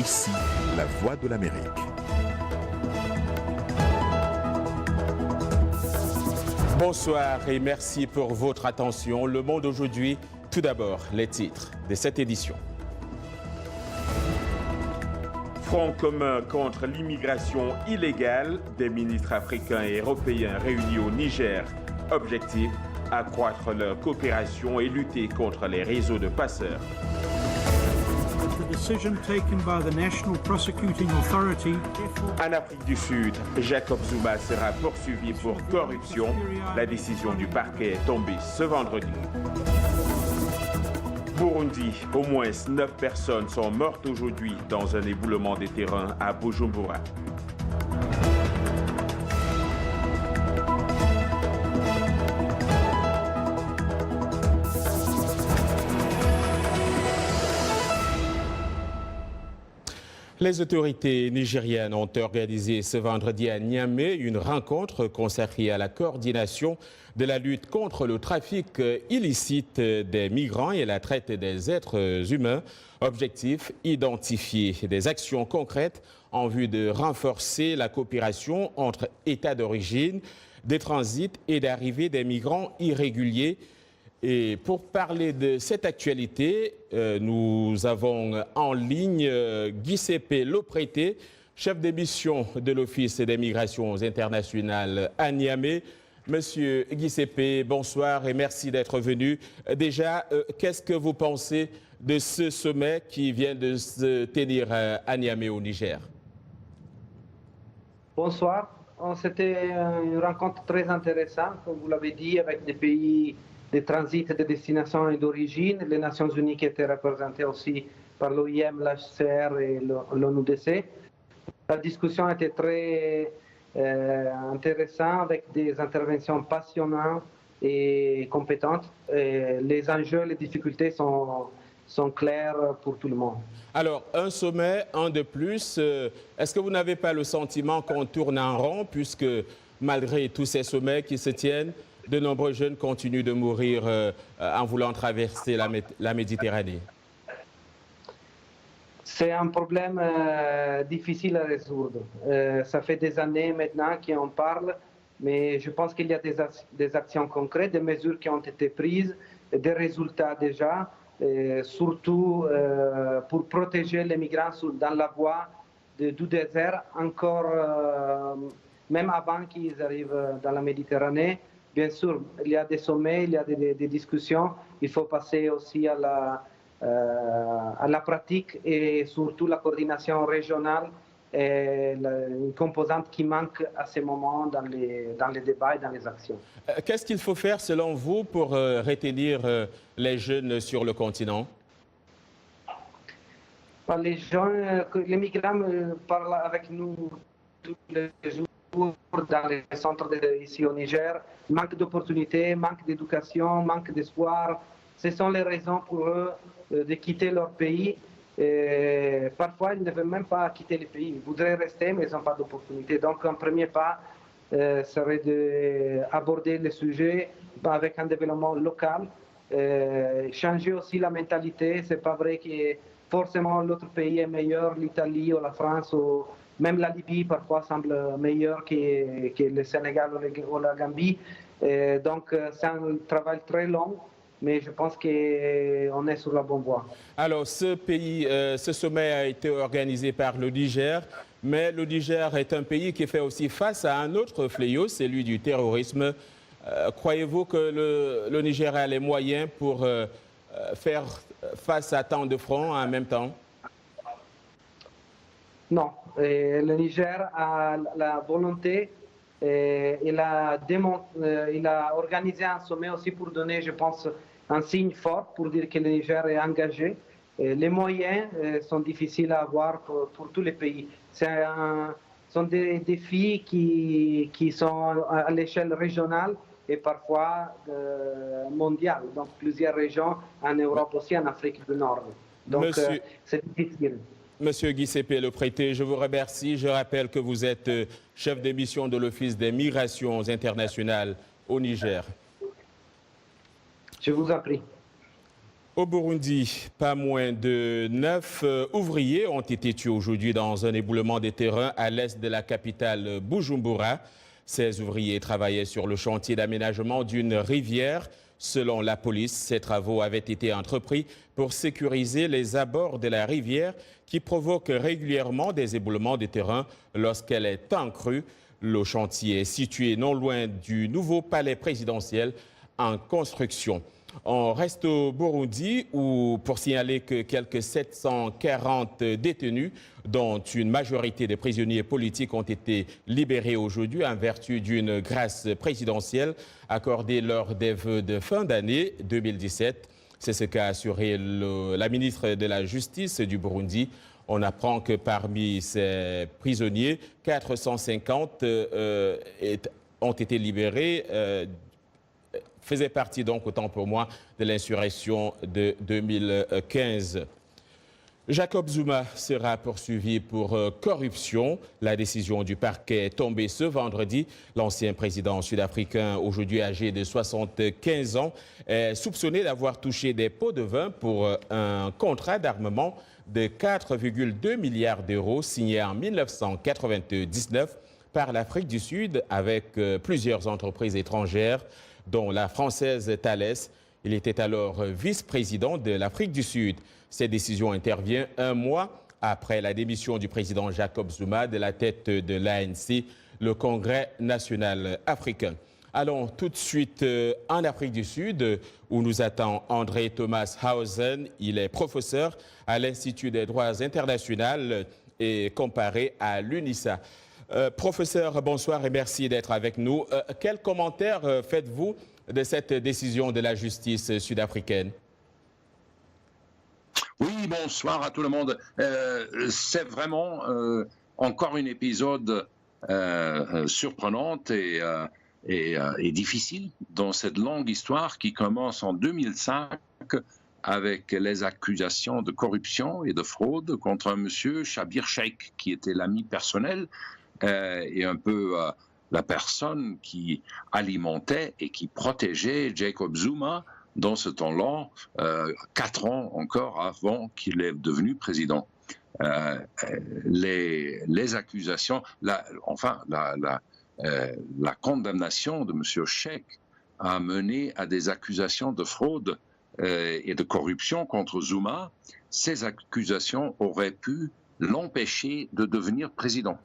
Ici, la voix de l'Amérique. Bonsoir et merci pour votre attention. Le Monde aujourd'hui, tout d'abord, les titres de cette édition. Front commun contre l'immigration illégale, des ministres africains et européens réunis au Niger. Objectif, accroître leur coopération et lutter contre les réseaux de passeurs. En Afrique du Sud, Jacob Zuma sera poursuivi pour corruption. La décision du parquet est tombée ce vendredi. Burundi, au moins 9 personnes sont mortes aujourd'hui dans un éboulement des terrains à Bujumbura. Les autorités nigériennes ont organisé ce vendredi à Niamey une rencontre consacrée à la coordination de la lutte contre le trafic illicite des migrants et la traite des êtres humains. Objectif, identifier des actions concrètes en vue de renforcer la coopération entre États d'origine, de transit et d'arrivée des migrants irréguliers. Et pour parler de cette actualité, nous avons en ligne Giuseppe Loprete, chef de mission de l'Office des migrations internationales à Niamey. Monsieur Giuseppe, bonsoir et merci d'être venu. Déjà, qu'est-ce que vous pensez de ce sommet qui vient de se tenir à Niamey au Niger? Bonsoir. C'était une rencontre très intéressante, comme vous l'avez dit, avec des pays de transit, de destination et d'origine, les Nations Unies qui étaient représentées aussi par l'OIM, l'HCR et l'ONUDC. La discussion était très intéressante avec des interventions passionnantes et compétentes. Et les enjeux, les difficultés sont clairs pour tout le monde. Alors, un sommet, un de plus. Est-ce que vous n'avez pas le sentiment qu'on tourne en rond, puisque malgré tous ces sommets qui se tiennent, de nombreux jeunes continuent de mourir en voulant traverser la Méditerranée? C'est un problème difficile à résoudre. Ça fait des années maintenant qu'on parle, mais je pense qu'il y a des actions concrètes, des mesures qui ont été prises, des résultats déjà, surtout pour protéger les migrants dans la voie du désert, encore même avant qu'ils arrivent dans la Méditerranée. Bien sûr, il y a des sommets, il y a des discussions. Il faut passer aussi à la pratique et surtout la coordination régionale est une composante qui manque à ce moment dans les débats et dans les actions. Qu'est-ce qu'il faut faire selon vous pour retenir les jeunes sur le continent? Les jeunes, les migrants parlent avec nous tous les jours dans les centres ici au Niger. Manque d'opportunités, manque d'éducation, manque d'espoir. Ce sont les raisons pour eux de quitter leur pays. Et parfois, ils ne veulent même pas quitter le pays. Ils voudraient rester, mais ils n'ont pas d'opportunité. Donc, un premier pas serait d'aborder le sujet avec un développement local, changer aussi la mentalité. Ce n'est pas vrai que forcément l'autre pays est meilleur, l'Italie ou la France ou même la Libye parfois semble meilleure que le Sénégal ou la Gambie. Donc c'est un travail très long, mais je pense qu'on est sur la bonne voie. Alors ce sommet a été organisé par le Niger, mais le Niger est un pays qui fait aussi face à un autre fléau, celui du terrorisme. Croyez-vous que le Niger a les moyens pour faire face à tant de fronts en même temps? Non, le Niger a la volonté, il a organisé un sommet aussi pour donner, je pense, un signe fort pour dire que le Niger est engagé. Les moyens sont difficiles à avoir pour tous les pays. Ce sont des défis qui sont à l'échelle régionale et parfois mondiale, donc plusieurs régions en Europe aussi, en Afrique du Nord. Donc c'est difficile. Monsieur Giuseppe Loprete, je vous remercie. Je rappelle que vous êtes chef de mission de l'Office des migrations internationales au Niger. Je vous en prie. Au Burundi, pas moins de 9 ouvriers ont été tués aujourd'hui dans un éboulement des terrains à l'est de la capitale Bujumbura. Ces ouvriers travaillaient sur le chantier d'aménagement d'une rivière. Selon la police, ces travaux avaient été entrepris pour sécuriser les abords de la rivière qui provoquent régulièrement des éboulements de terrain lorsqu'elle est en crue. Le chantier est situé non loin du nouveau palais présidentiel en construction. On reste au Burundi pour signaler que quelques 740 détenus, dont une majorité de prisonniers politiques, ont été libérés aujourd'hui en vertu d'une grâce présidentielle accordée lors des vœux de fin d'année 2017. C'est ce qu'a assuré la ministre de la Justice du Burundi. On apprend que parmi ces prisonniers, 450 ont été libérés, faisait partie donc, autant pour moi, de l'insurrection de 2015. Jacob Zuma sera poursuivi pour corruption. La décision du parquet est tombée ce vendredi. L'ancien président sud-africain, aujourd'hui âgé de 75 ans, est soupçonné d'avoir touché des pots de vin pour un contrat d'armement de 4,2 milliards d'euros signé en 1999 par l'Afrique du Sud avec plusieurs entreprises étrangères, dont la française Thales. Il était alors vice-président de l'Afrique du Sud. Cette décision intervient un mois après la démission du président Jacob Zuma de la tête de l'ANC, le Congrès national africain. Allons tout de suite en Afrique du Sud, où nous attend André Thomas Hausen. Il est professeur à l'Institut des droits internationaux et comparé à l'UNISA. Professeur, bonsoir et merci d'être avec nous. Quel commentaire faites-vous de cette décision de la justice sud-africaine? Oui, bonsoir à tout le monde. C'est vraiment encore un épisode surprenant et difficile dans cette longue histoire qui commence en 2005 avec les accusations de corruption et de fraude contre un monsieur, Schabir Shaik, qui était l'ami personnel et un peu la personne qui alimentait et qui protégeait Jacob Zuma dans ce temps-là, 4 ans encore avant qu'il est devenu président. Les accusations, la condamnation de M. Shaik a mené à des accusations de fraude et de corruption contre Zuma. Ces accusations auraient pu l'empêcher de devenir président.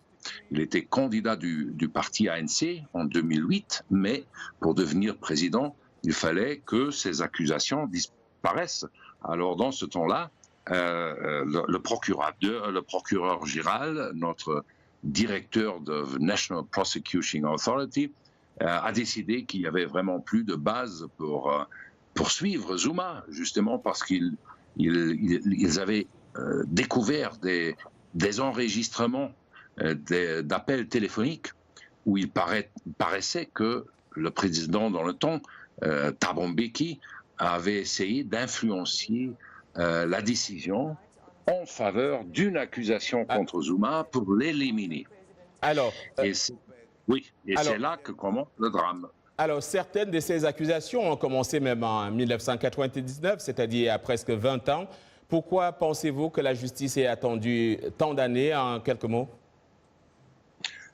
Il était candidat du parti ANC en 2008, mais pour devenir président, il fallait que ces accusations disparaissent. Alors dans ce temps-là, le procureur général, notre directeur de National Prosecuting Authority, a décidé qu'il n'y avait vraiment plus de base pour poursuivre Zuma, justement parce qu'ils avaient découvert des enregistrements d'appels téléphoniques où il paraissait que le président dans le temps, Thabo Mbeki, avait essayé d'influencer la décision en faveur d'une accusation contre Zuma pour l'éliminer. Alors, c'est là que commence le drame. Alors, certaines de ces accusations ont commencé même en 1999, c'est-à-dire il y a presque 20 ans. Pourquoi pensez-vous que la justice ait attendu tant d'années, en quelques mots?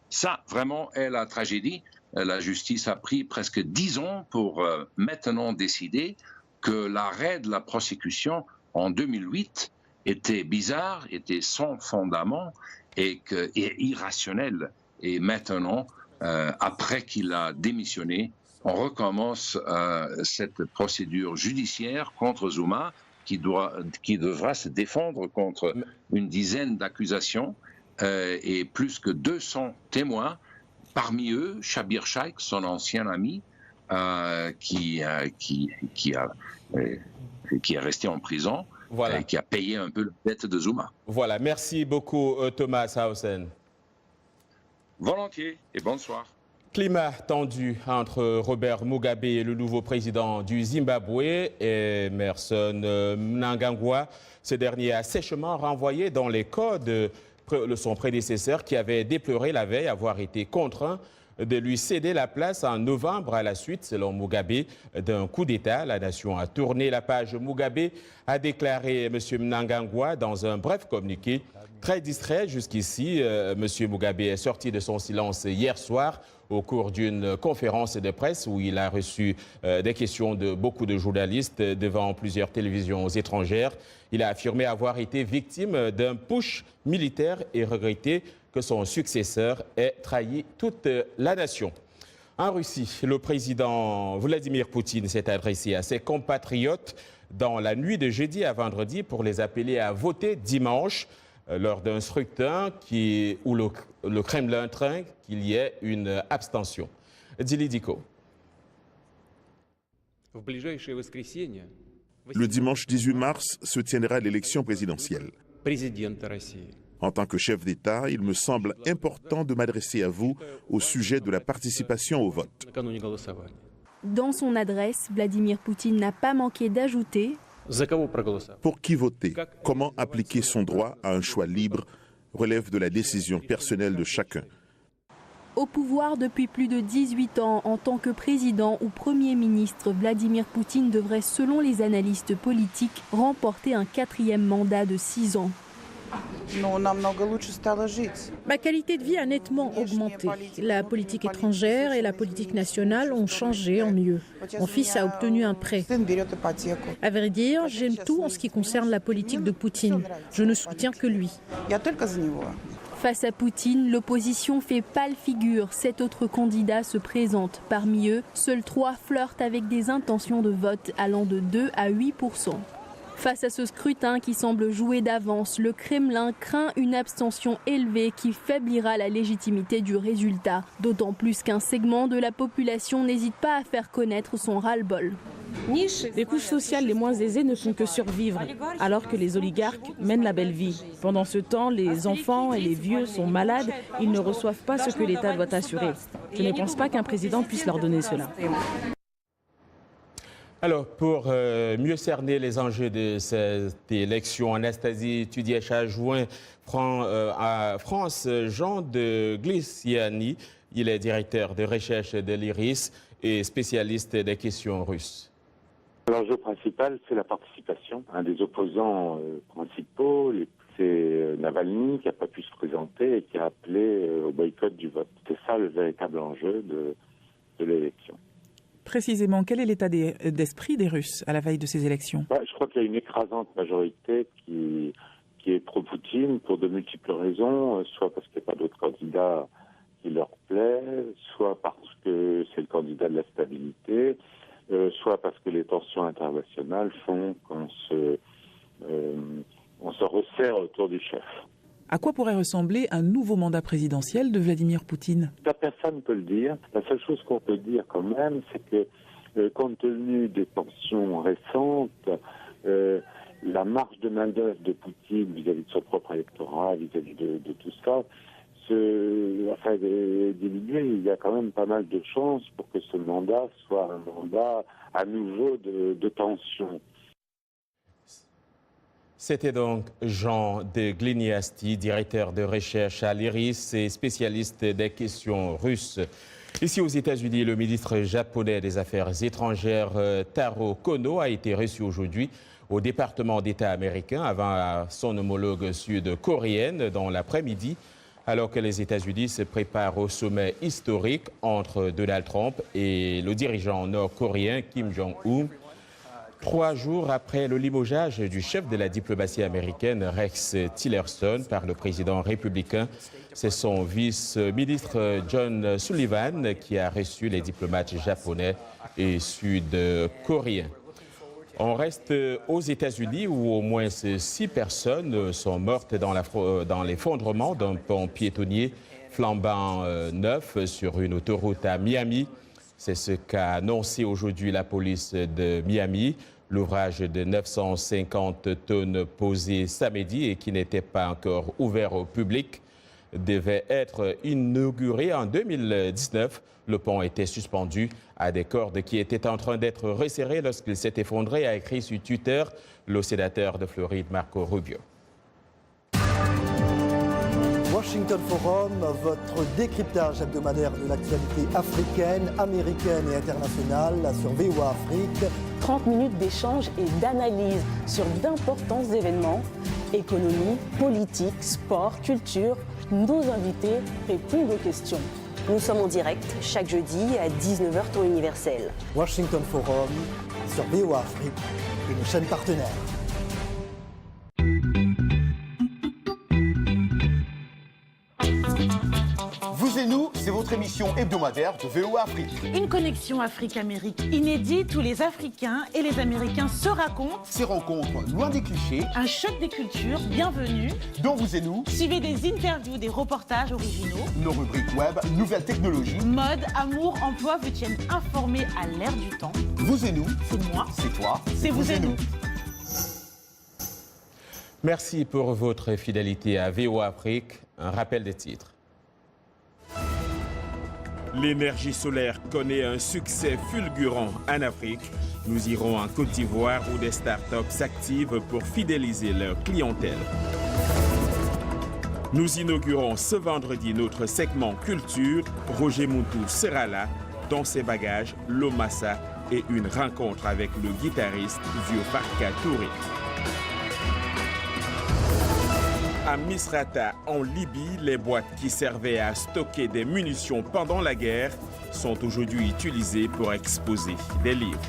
Ça, vraiment, est la tragédie. La justice a pris presque 10 ans pour maintenant décider que l'arrêt de la prosécution en 2008 était bizarre, était sans fondament et irrationnel. Et maintenant, après qu'il a démissionné, on recommence cette procédure judiciaire contre Zuma qui devra se défendre contre une dizaine d'accusations et plus que 200 témoins. Parmi eux, Schabir Shaik, son ancien ami, qui est resté en prison, voilà, et qui a payé un peu la dette de Zuma. Voilà, merci beaucoup Thomas Hausen. Volontiers et bonsoir. Climat tendu entre Robert Mugabe et le nouveau président du Zimbabwe, Emmerson Mnangagwa. Ce dernier a sèchement renvoyé dans les codes son prédécesseur qui avait déploré la veille avoir été contraint de lui céder la place en novembre à la suite, selon Mugabe, d'un coup d'État. La nation a tourné la page. Mugabe a déclaré M. Mnangagwa dans un bref communiqué. Très distrait jusqu'ici, M. Mugabe est sorti de son silence hier soir au cours d'une conférence de presse où il a reçu des questions de beaucoup de journalistes devant plusieurs télévisions étrangères. Il a affirmé avoir été victime d'un putsch militaire et regretté que son successeur ait trahi toute la nation. En Russie, le président Vladimir Poutine s'est adressé à ses compatriotes dans la nuit de jeudi à vendredi pour les appeler à voter dimanche lors d'un scrutin où le Kremlin craint qu'il y ait une abstention. Dili Diko. Le dimanche 18 mars se tiendra l'élection présidentielle. En tant que chef d'État, il me semble important de m'adresser à vous au sujet de la participation au vote. Dans son adresse, Vladimir Poutine n'a pas manqué d'ajouter: pour qui voter, comment appliquer son droit à un choix libre relève de la décision personnelle de chacun. Au pouvoir depuis plus de 18 ans, en tant que président ou Premier ministre, Vladimir Poutine devrait, selon les analystes politiques, remporter un 4e mandat de 6 ans. Ma qualité de vie a nettement augmenté. La politique étrangère et la politique nationale ont changé en mieux. Mon fils a obtenu un prêt. À vrai dire, j'aime tout en ce qui concerne la politique de Poutine. Je ne soutiens que lui. Face à Poutine, l'opposition fait pâle figure. 7 autres candidats se présentent. Parmi eux, seuls 3 flirtent avec des intentions de vote allant de 2 à 8%. Face à ce scrutin qui semble jouer d'avance, le Kremlin craint une abstention élevée qui faiblira la légitimité du résultat. D'autant plus qu'un segment de la population n'hésite pas à faire connaître son ras-le-bol. Les couches sociales les moins aisées ne font que survivre, alors que les oligarques mènent la belle vie. Pendant ce temps, les enfants et les vieux sont malades, ils ne reçoivent pas ce que l'État doit assurer. Je ne pense pas qu'un président puisse leur donner cela. Alors, pour mieux cerner les enjeux de cette élection, Anastasie Tudièche a joint à France Jean de Gliciani. Il est directeur de recherche de l'IRIS et spécialiste des questions russes. L'enjeu principal, c'est la participation. Un des opposants principaux, c'est Navalny, qui n'a pas pu se présenter et qui a appelé au boycott du vote. C'est ça le véritable enjeu de l'élection. Précisément, quel est l'état d'esprit des Russes à la veille de ces élections ? Je crois qu'il y a une écrasante majorité qui est pro-Poutine pour de multiples raisons, soit parce qu'il n'y a pas d'autres candidats qui leur plaît, soit parce que c'est le candidat de la stabilité, soit parce que les tensions internationales font qu'on se resserre autour du chef. À quoi pourrait ressembler un nouveau mandat présidentiel de Vladimir Poutine ? Personne ne peut le dire. La seule chose qu'on peut dire quand même, c'est que compte tenu des tensions récentes, la marge de main-d'œuvre de Poutine vis-à-vis de son propre électorat, vis-à-vis de tout ça, diminuer. Il y a quand même pas mal de chances pour que ce mandat soit un mandat à nouveau de tension. C'était donc Jean de Gliniasti, directeur de recherche à l'IRIS et spécialiste des questions russes. Ici aux États-Unis, le ministre japonais des Affaires étrangères Taro Kono a été reçu aujourd'hui au département d'État américain avant son homologue sud-coréenne dans l'après-midi, alors que les États-Unis se préparent au sommet historique entre Donald Trump et le dirigeant nord-coréen Kim Jong-un. 3 jours après le limogeage du chef de la diplomatie américaine, Rex Tillerson, par le président républicain, c'est son vice-ministre John Sullivan qui a reçu les diplomates japonais et sud-coréens. On reste aux États-Unis où au moins 6 personnes sont mortes dans l'effondrement d'un pont piétonnier flambant neuf sur une autoroute à Miami. C'est ce qu'a annoncé aujourd'hui la police de Miami. L'ouvrage de 950 tonnes posé samedi et qui n'était pas encore ouvert au public devait être inauguré en 2019. Le pont était suspendu à des cordes qui étaient en train d'être resserrées lorsqu'il s'est effondré, a écrit sur Twitter le sénateur de Floride, Marco Rubio. Washington Forum, votre décryptage hebdomadaire de l'actualité africaine, américaine et internationale sur VOA Afrique. 30 minutes d'échange et d'analyse sur d'importants événements, économie, politique, sport, culture. Nos invités répondent aux questions. Nous sommes en direct chaque jeudi à 19h temps universel. Washington Forum sur VOA Afrique et nos chaînes partenaires. Vous et nous, c'est votre émission hebdomadaire de VOA Afrique. Une connexion Afrique-Amérique inédite où les Africains et les Américains se racontent. Ces rencontres loin des clichés. Un choc des cultures, bienvenue. Dans Vous et nous. Suivez des interviews, des reportages originaux. Nos rubriques web, nouvelles technologies. Mode, amour, emploi vous tiennent informés à l'ère du temps. Vous et nous. C'est moi. C'est toi. C'est vous et nous. Merci pour votre fidélité à VOA Afrique. Un rappel des titres. L'énergie solaire connaît un succès fulgurant en Afrique. Nous irons en Côte d'Ivoire où des startups s'activent pour fidéliser leur clientèle. Nous inaugurons ce vendredi notre segment culture. Roger Moutou sera là. Dans ses bagages, l'Omassa et une rencontre avec le guitariste Vieux Farka Touré. À Misrata, en Libye, les boîtes qui servaient à stocker des munitions pendant la guerre sont aujourd'hui utilisées pour exposer des livres.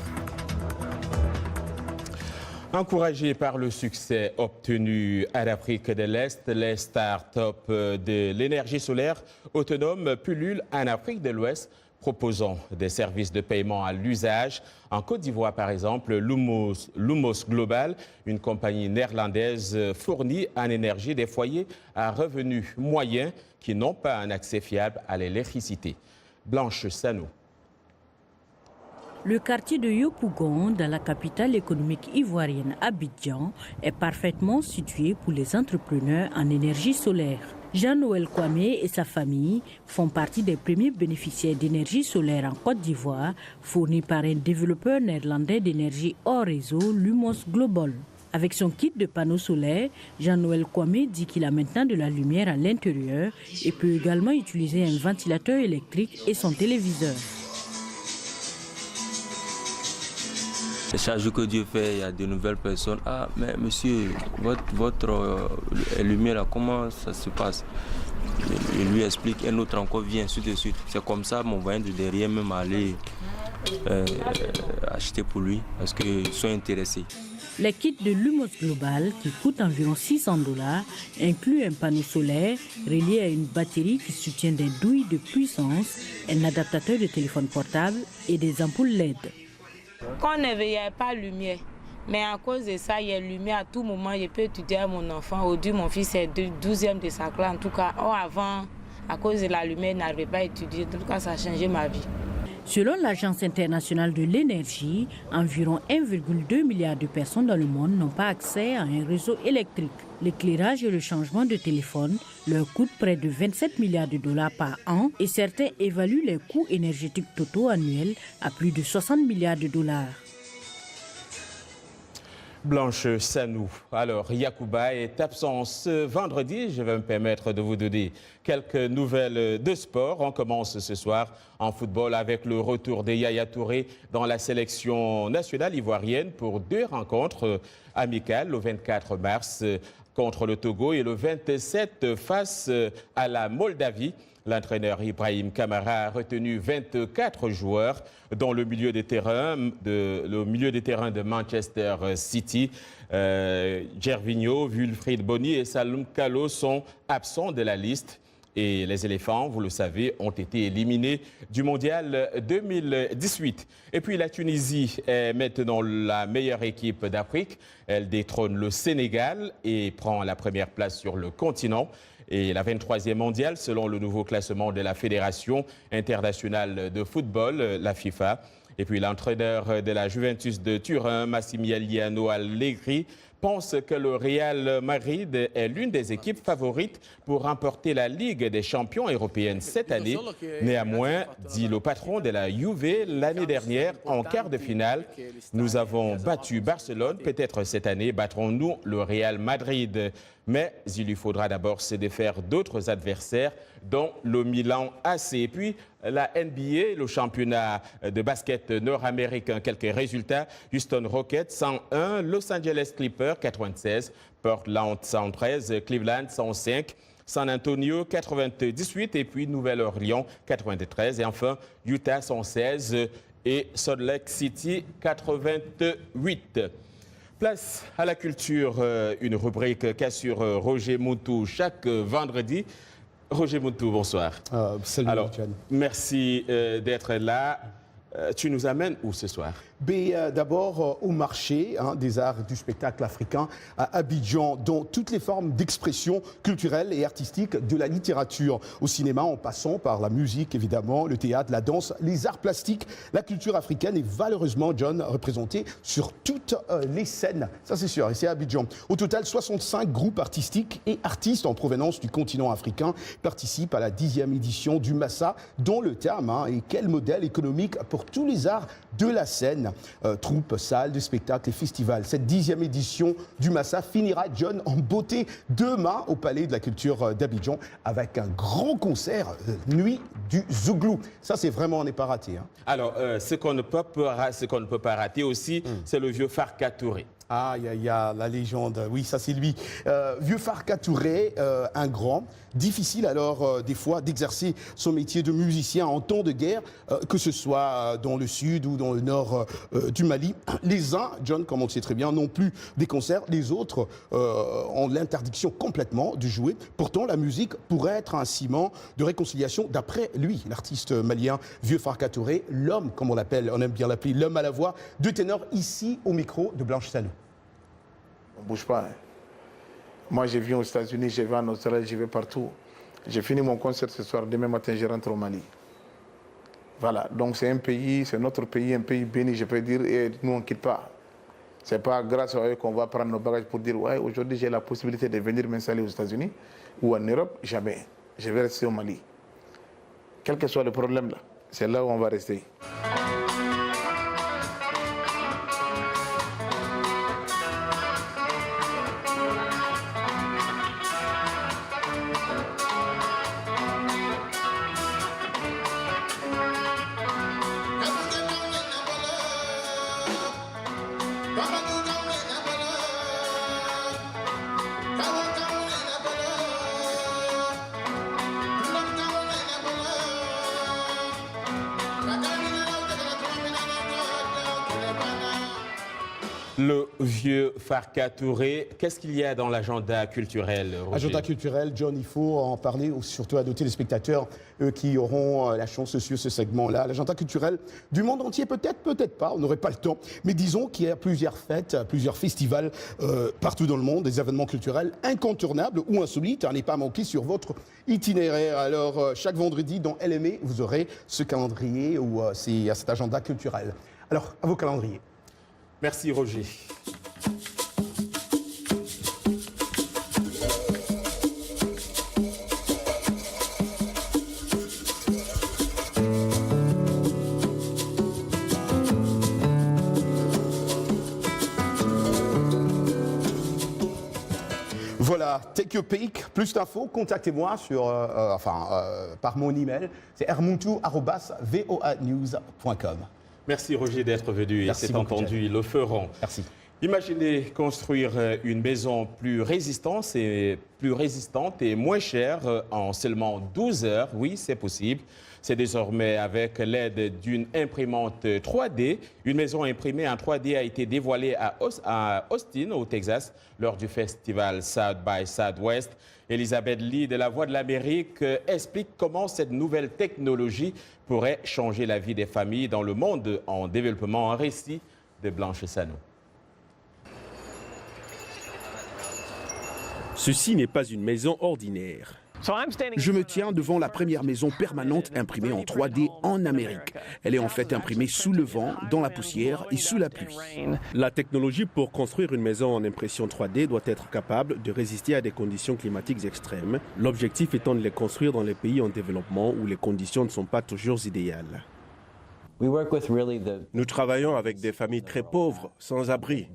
Encouragés par le succès obtenu à l'Afrique de l'Est, les start-up de l'énergie solaire autonome pullulent en Afrique de l'Ouest, proposant des services de paiement à l'usage. En Côte d'Ivoire, par exemple, Lumos Global, une compagnie néerlandaise, fournit en énergie des foyers à revenus moyens qui n'ont pas un accès fiable à l'électricité. Blanche Sanou. Le quartier de Yopougon, dans la capitale économique ivoirienne Abidjan, est parfaitement situé pour les entrepreneurs en énergie solaire. Jean-Noël Kwame et sa famille font partie des premiers bénéficiaires d'énergie solaire en Côte d'Ivoire, fournis par un développeur néerlandais d'énergie hors réseau, Lumos Global. Avec son kit de panneaux solaires, Jean-Noël Kwame dit qu'il a maintenant de la lumière à l'intérieur et peut également utiliser un ventilateur électrique et son téléviseur. Chaque jour que Dieu fait, il y a de nouvelles personnes. Ah, mais monsieur, votre lumière, là, comment ça se passe? Il lui explique, un autre encore vient, ainsi de suite. C'est comme ça, mon voisin de derrière même aller acheter pour lui, parce qu'ils sont intéressés. Les kits de Lumos Global, qui coûtent environ $600, incluent un panneau solaire relié à une batterie qui soutient des douilles de puissance, un adaptateur de téléphone portable et des ampoules LED. Quand on n'avait pas de lumière, mais à cause de ça, il y a lumière à tout moment. Je peux étudier à mon enfant. Aujourd'hui, mon fils est 12e de sa classe. En tout cas, avant, à cause de la lumière, il n'arrivait pas à étudier. En tout cas, ça a changé ma vie. Selon l'Agence internationale de l'énergie, environ 1,2 milliard de personnes dans le monde n'ont pas accès à un réseau électrique. L'éclairage et le changement de téléphone leur coûtent près de 27 milliards de dollars par an et certains évaluent les coûts énergétiques totaux annuels à plus de 60 milliards de dollars. Blanche Sanou. Alors, Yacouba est absent ce vendredi. Je vais me permettre de vous donner quelques nouvelles de sport. On commence ce soir en football avec le retour de Yaya Touré dans la sélection nationale ivoirienne pour 2 rencontres amicales, le 24 mars contre le Togo et le 27 face à la Moldavie. L'entraîneur Ibrahim Kamara a retenu 24 joueurs dans le milieu des terrains de Manchester City. Gervinho, Wilfried Bony et Saloum Kalou sont absents de la liste. Et les éléphants, vous le savez, ont été éliminés du mondial 2018. Et puis la Tunisie est maintenant la meilleure équipe d'Afrique. Elle détrône le Sénégal et prend la première place sur le continent. Et la 23e mondiale, selon le nouveau classement de la Fédération internationale de football, la FIFA. Et puis l'entraîneur de la Juventus de Turin, Massimiliano Allegri, pense que le Real Madrid est l'une des équipes favorites pour remporter la Ligue des champions européenne cette année. Néanmoins, dit le patron de la Juve l'année dernière, en quart de finale, nous avons battu Barcelone. Peut-être cette année battrons-nous le Real Madrid. Mais il lui faudra d'abord se défaire d'autres adversaires, dont le Milan AC. Et puis, la NBA, le championnat de basket nord-américain, quelques résultats. Houston Rockets 101, Los Angeles Clippers 96, Portland 113, Cleveland 105, San Antonio 98 et puis Nouvelle-Orléans 93. Et enfin, Utah 116 et Salt Lake City 88. Place à la culture, une rubrique qu'assure Roger Moutou chaque vendredi. Roger Moutou, bonsoir. Salut, alors, merci d'être là. Tu nous amènes où ce soir? D'abord au marché des arts et du spectacle africain à Abidjan, dont toutes les formes d'expression culturelle et artistique, de la littérature au cinéma, en passant par la musique évidemment, le théâtre, la danse, les arts plastiques. La culture africaine est valeureusement, John, représentée sur toutes les scènes. Ça c'est sûr, et c'est à Abidjan. Au total, 65 groupes artistiques et artistes en provenance du continent africain participent à la 10e édition du Massa, dont le terme est quel modèle économique pour tous les arts de la scène. Troupes, salles de spectacles et festivals. Cette 10e édition du Massa finira, John, en beauté demain au Palais de la Culture d'Abidjan avec un grand concert, Nuit du Zouglou. Ça, c'est vraiment, on n'est pas raté. Alors, ce qu'on ne peut pas rater aussi, c'est le vieux Farka Touré. Ah, il y a la légende, oui, ça c'est lui. Vieux Farka Touré, un grand, difficile alors des fois d'exercer son métier de musicien en temps de guerre, que ce soit dans le sud ou dans le nord du Mali. Les uns, John, comme on le sait très bien, n'ont plus des concerts, les autres ont l'interdiction complètement de jouer. Pourtant, la musique pourrait être un ciment de réconciliation d'après lui, l'artiste malien Vieux Farka Touré, l'homme, comme on l'appelle, on aime bien l'appeler, l'homme à la voix, deux ténors ici au micro de Blanche Salou. On ne bouge pas. Moi, je vis aux États-Unis, je vais en Australie, je vais partout. J'ai fini mon concert ce soir, demain matin, je rentre au Mali. Voilà, donc c'est un pays, c'est notre pays, un pays béni, je peux dire, et nous, on ne quitte pas. Ce n'est pas grâce à eux qu'on va prendre nos bagages pour dire, ouais, aujourd'hui, j'ai la possibilité de venir m'installer aux États-Unis ou en Europe, jamais. Je vais rester au Mali. Quel que soit le problème, là, c'est là où on va rester. Le vieux Farka Touré, qu'est-ce qu'il y a dans l'agenda culturel, Roger? Agenda culturel, John, il faut en parler surtout à nos téléspectateurs, eux qui auront la chance de suivre ce segment-là. L'agenda culturel du monde entier, peut-être, peut-être pas, on n'aurait pas le temps. Mais disons qu'il y a plusieurs fêtes, plusieurs festivals partout dans le monde, des événements culturels incontournables ou insolites à ne pas manquer sur votre itinéraire. Alors, chaque vendredi dans LME, vous aurez ce calendrier ou cet agenda culturel. Alors, à vos calendriers. Merci Roger. Voilà, Take Your Pick, plus d'infos, contactez-moi sur, par mon email, c'est hermuntu@voanews.com. Merci Roger d'être venu et c'est entendu, ils le feront. Merci. Imaginez construire une maison plus résistante et moins chère en seulement 12 heures. Oui, c'est possible. C'est désormais avec l'aide d'une imprimante 3D. Une maison imprimée en 3D a été dévoilée à Austin, au Texas, lors du festival South by Southwest. Elisabeth Lee de La Voix de l'Amérique explique comment cette nouvelle technologie pourrait changer la vie des familles dans le monde en développement. Un récit de Blanche Sano. Ceci n'est pas une maison ordinaire. Je me tiens devant la première maison permanente imprimée en 3D en Amérique. Elle est en fait imprimée sous le vent, dans la poussière et sous la pluie. La technologie pour construire une maison en impression 3D doit être capable de résister à des conditions climatiques extrêmes, l'objectif étant de les construire dans les pays en développement où les conditions ne sont pas toujours idéales. Nous travaillons avec des familles très pauvres, sans abri.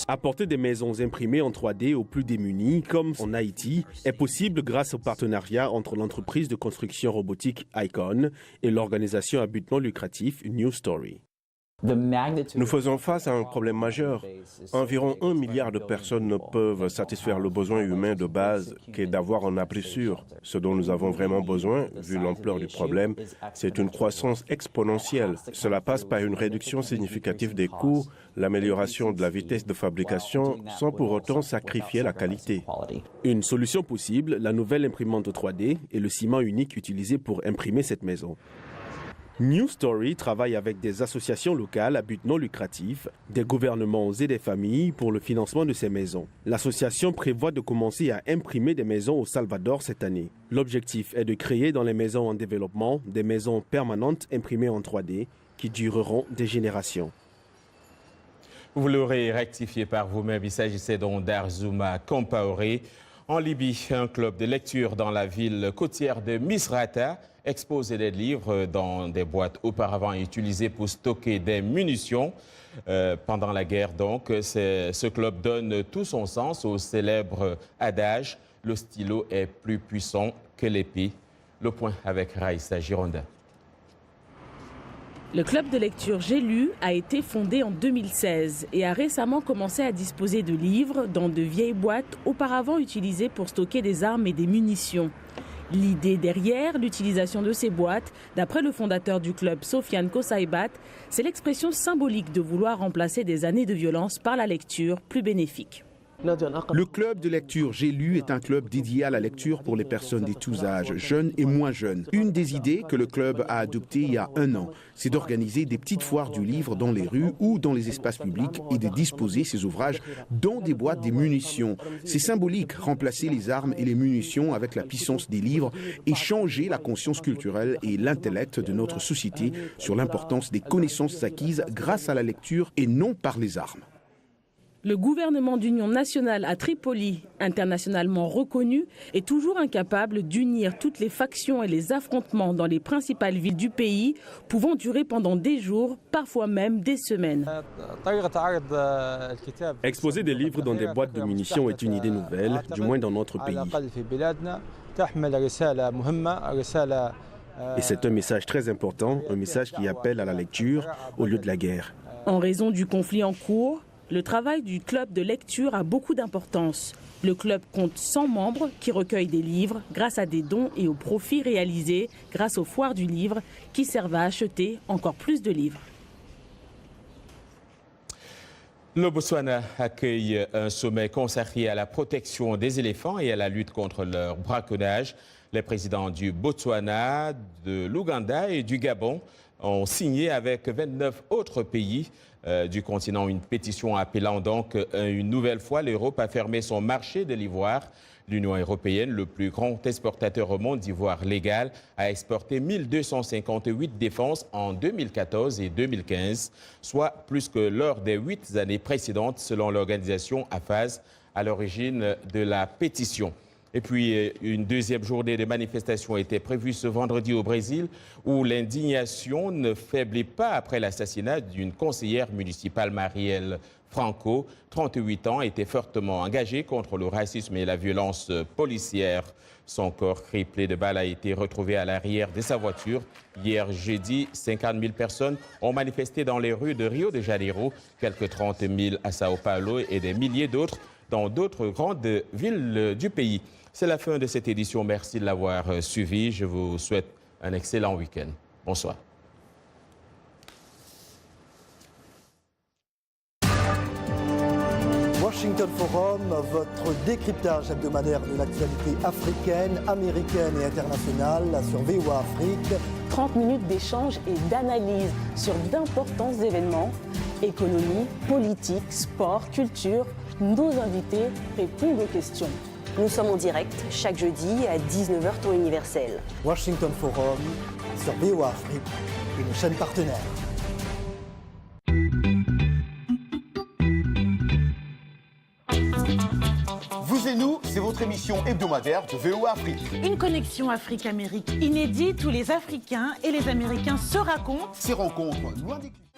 Apporter des maisons imprimées en 3D aux plus démunis, comme en Haïti, est possible grâce au partenariat entre l'entreprise de construction robotique Icon et l'organisation à but non lucratif New Story. Nous faisons face à un problème majeur. Environ 1 milliard de personnes ne peuvent satisfaire le besoin humain de base qu'est d'avoir un abri sûr. Ce dont nous avons vraiment besoin, vu l'ampleur du problème, c'est une croissance exponentielle. Cela passe par une réduction significative des coûts, l'amélioration de la vitesse de fabrication, sans pour autant sacrifier la qualité. Une solution possible, la nouvelle imprimante 3D et le ciment unique utilisé pour imprimer cette maison. New Story travaille avec des associations locales à but non lucratif, des gouvernements et des familles pour le financement de ces maisons. L'association prévoit de commencer à imprimer des maisons au Salvador cette année. L'objectif est de créer dans les maisons en développement des maisons permanentes imprimées en 3D qui dureront des générations. Vous l'aurez rectifié par vous-même, il s'agissait donc d'Arzouma Compaoré. En Libye, un club de lecture dans la ville côtière de Misrata exposait des livres dans des boîtes auparavant utilisées pour stocker des munitions. Pendant la guerre, donc, ce club donne tout son sens au célèbre adage « Le stylo est plus puissant que l'épée ». Le point avec Raïssa Gironda. Le club de lecture J'ai lu a été fondé en 2016 et a récemment commencé à disposer de livres dans de vieilles boîtes auparavant utilisées pour stocker des armes et des munitions. L'idée derrière l'utilisation de ces boîtes, d'après le fondateur du club, Sofiane Kosaibat, c'est l'expression symbolique de vouloir remplacer des années de violence par la lecture plus bénéfique. Le club de lecture J'ai lu est un club dédié à la lecture pour les personnes de tous âges, jeunes et moins jeunes. Une des idées que le club a adoptées il y a 1 an, c'est d'organiser des petites foires du livre dans les rues ou dans les espaces publics et de disposer ces ouvrages dans des boîtes des munitions. C'est symbolique, remplacer les armes et les munitions avec la puissance des livres et changer la conscience culturelle et l'intellect de notre société sur l'importance des connaissances acquises grâce à la lecture et non par les armes. Le gouvernement d'union nationale à Tripoli, internationalement reconnu, est toujours incapable d'unir toutes les factions et les affrontements dans les principales villes du pays, pouvant durer pendant des jours, parfois même des semaines. Exposer des livres dans des boîtes de munitions est une idée nouvelle, du moins dans notre pays. Et c'est un message très important, un message qui appelle à la lecture au lieu de la guerre. En raison du conflit en cours, le travail du club de lecture a beaucoup d'importance. Le club compte 100 membres qui recueillent des livres grâce à des dons et aux profits réalisés grâce aux foires du livre qui servent à acheter encore plus de livres. Le Botswana accueille un sommet consacré à la protection des éléphants et à la lutte contre leur braconnage. Les présidents du Botswana, de l'Ouganda et du Gabon ont signé avec 29 autres pays du continent une pétition appelant donc une nouvelle fois l'Europe à fermer son marché de l'ivoire. L'Union européenne, le plus grand exportateur au monde d'ivoire légal, a exporté 1258 défenses en 2014 et 2015, soit plus que lors des 8 années précédentes, selon l'organisation AFAS, à l'origine de la pétition. Et puis, une deuxième journée de manifestation était prévue ce vendredi au Brésil, où l'indignation ne faiblit pas après l'assassinat d'une conseillère municipale, Marielle Franco, 38 ans, était fortement engagée contre le racisme et la violence policière. Son corps criblé de balles a été retrouvé à l'arrière de sa voiture. Hier jeudi, 50 000 personnes ont manifesté dans les rues de Rio de Janeiro, quelques 30 000 à Sao Paulo et des milliers d'autres dans d'autres grandes villes du pays. C'est la fin de cette édition. Merci de l'avoir suivi. Je vous souhaite un excellent week-end. Bonsoir. Washington Forum, votre décryptage hebdomadaire de l'actualité africaine, américaine et internationale sur VOA Afrique. 30 minutes d'échange et d'analyse sur d'importants événements, économie, politique, sport, culture. Nos invités répondent aux questions. Nous sommes en direct chaque jeudi à 19h temps universel. Washington Forum sur VOA Afrique et nos chaînes partenaires. Vous et nous, c'est votre émission hebdomadaire de VOA Afrique. Une connexion Afrique-Amérique inédite où les Africains et les Américains se racontent. Ces rencontres loin des clichés.